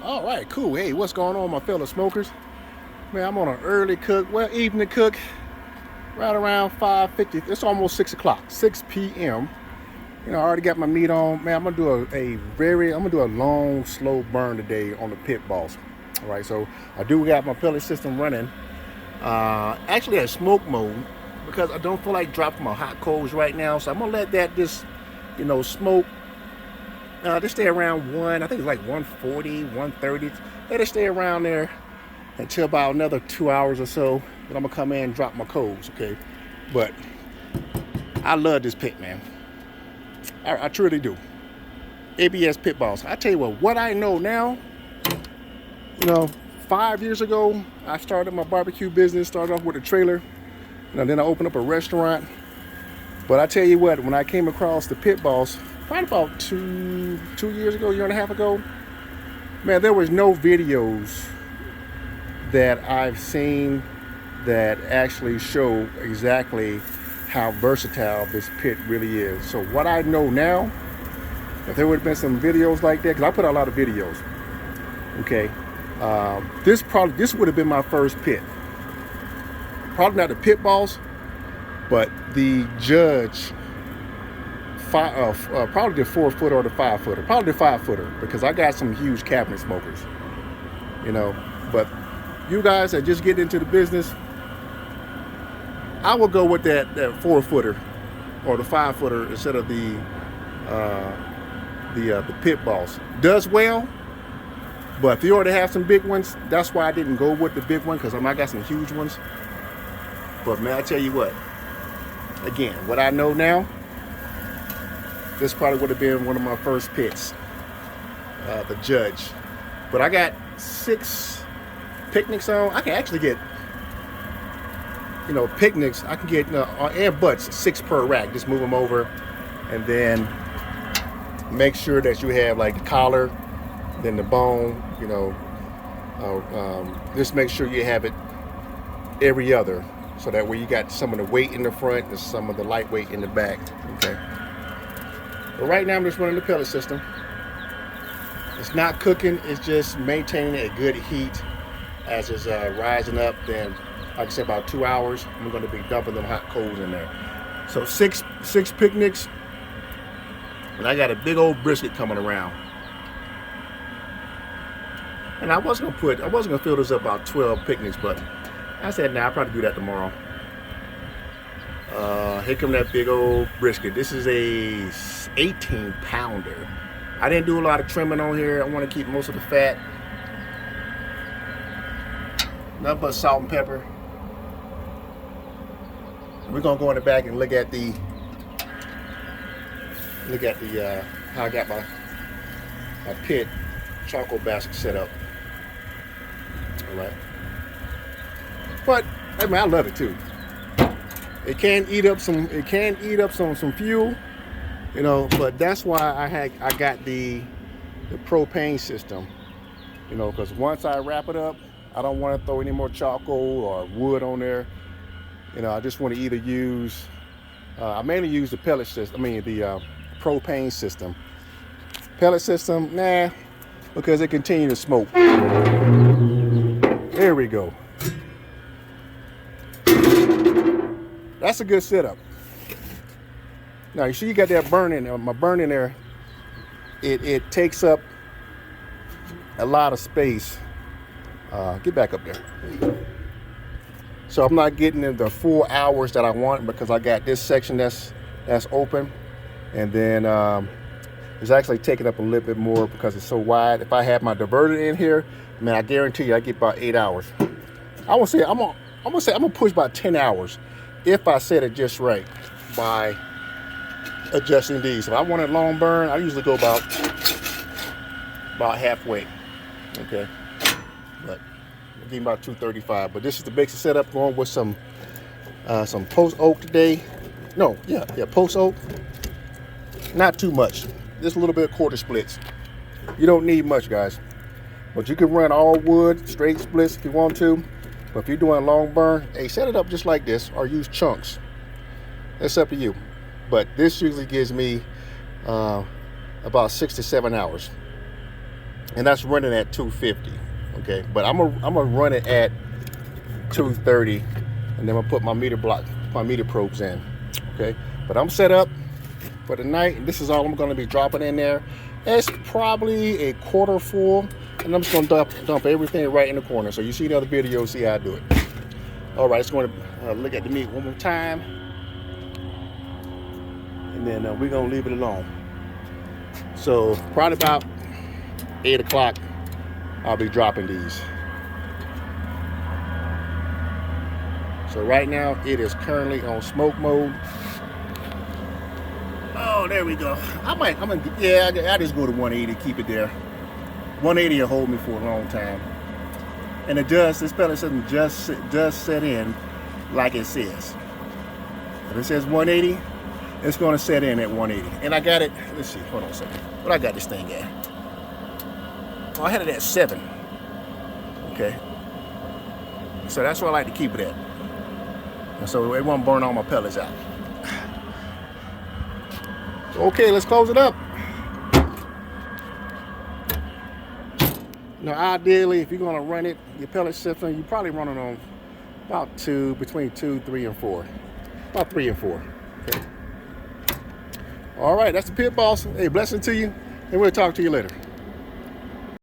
All right, cool. Hey, what's going on, my fellow smokers? Man, I'm on an early cook, well, evening cook, right around 5:50. It's almost 6 o'clock, 6 p.m. I already got my meat on. Man, I'm gonna do I'm gonna do a long, slow burn today on the Pit Boss. All right, so I do got my pellet system running. Actually at smoke mode because I don't feel like dropping my hot coals right now. So I'm gonna let that just, smoke. Just stay around I think it's like 140, 130. Let it stay around there until about another 2 hours or so. Then I'm gonna come in and drop my coals, okay? But I love this pit, man. I truly do. ABS Pit Boss. I tell you what I know now, 5 years ago, I started my barbecue business, started off with a trailer, and then I opened up a restaurant. But I tell you what, when I came across the Pit Boss, probably about two years ago, year and a half ago, man, there was no videos that I've seen that actually show exactly how versatile this pit really is. So what I know now, if there would have been some videos like that, because I put out a lot of videos, okay, this would have been my first pit. Probably not the Pit Boss, but the Judge, probably the 4-footer or the 5-footer, probably the 5-footer, because I got some huge cabinet smokers, But you guys that just get into the business, I will go with that 4-footer or the 5-footer instead of the Pit Boss. Does well, but if you already have some big ones, that's why I didn't go with the big one, because I got some huge ones. But man, I tell you what, again, what I know now, this probably would have been one of my first pits, the Judge. But I got 6 picnics on. I can actually get, picnics. I can get and butts 6 per rack. Just move them over, and then make sure that you have like the collar, then the bone. Just make sure you have it every other, so that way you got some of the weight in the front and some of the lightweight in the back. Okay. But right now I'm just running the pellet system. It's not cooking, it's just maintaining a good heat as it's rising up. Then, like I said, about 2 hours, I'm going to be dumping them hot coals in there. So six picnics, and I got a big old brisket coming around. And I was gonna fill this up about 12 picnics, but I said, nah, I'll probably do that tomorrow. Here come that big old brisket. This is a 18-pounder. I didn't do a lot of trimming on here. I want to keep most of the fat. Nothing but salt and pepper. We're gonna go in the back and look at the how I got my pit charcoal basket set up. All right. But I mean, I love it too. It can eat up some fuel, but that's why I got the propane system, because once I wrap it up, I don't want to throw any more charcoal or wood on there. I just want to either use, I mainly use the pellet system, the propane system. Pellet system, nah, because it continues to smoke. There we go. That's a good setup. Now you see you got that burn in there. My burn in there, it takes up a lot of space. Get back up there. So I'm not getting the 4 hours that I want, because I got this section that's open, and then it's actually taking up a little bit more because it's so wide. If I have my diverter in here, man, I guarantee you I get about 8 hours. I'm gonna push about 10 hours if I set it just right by adjusting these. If I want a long burn, I usually go about halfway. Okay, but I'm getting about 235. But this is the basic setup, going with some post oak today. Post oak. Not too much. Just a little bit of quarter splits. You don't need much, guys. But you can run all wood, straight splits if you want to. But if you're doing a long burn, hey, set it up just like this or use chunks. It's up to you. But this usually gives me about 6 to 7 hours. and that's running at 250. Okay, but I'm gonna run it at 230, and then I'm gonna put my meter probes in. Okay, but I'm set up for the night, and this is all I'm gonna be dropping in there. It's probably a quarter full, and I'm just gonna dump everything right in the corner. So you see the other video, see how I do it. All right, just going to look at the meat one more time, and then we're gonna leave it alone. So probably about 8 o'clock, I'll be dropping these. So right now it is currently on smoke mode. Oh, there we go. I just go to 180, keep it there. 180 will hold me for a long time. And this pellet system does set in like it says. If it says 180, it's going to set in at 180. And I got it, let's see, hold on a second. What I got this thing at? Oh, I had it at 7. Okay. So that's where I like to keep it at. And so it won't burn all my pellets out. Okay, let's close it up. Now, ideally, if you're going to run it, your pellet system, you probably run it on about between 2, 3, and 4. About 3 and 4. Okay. All right, that's the Pit Boss. Hey, blessing to you, and we'll talk to you later.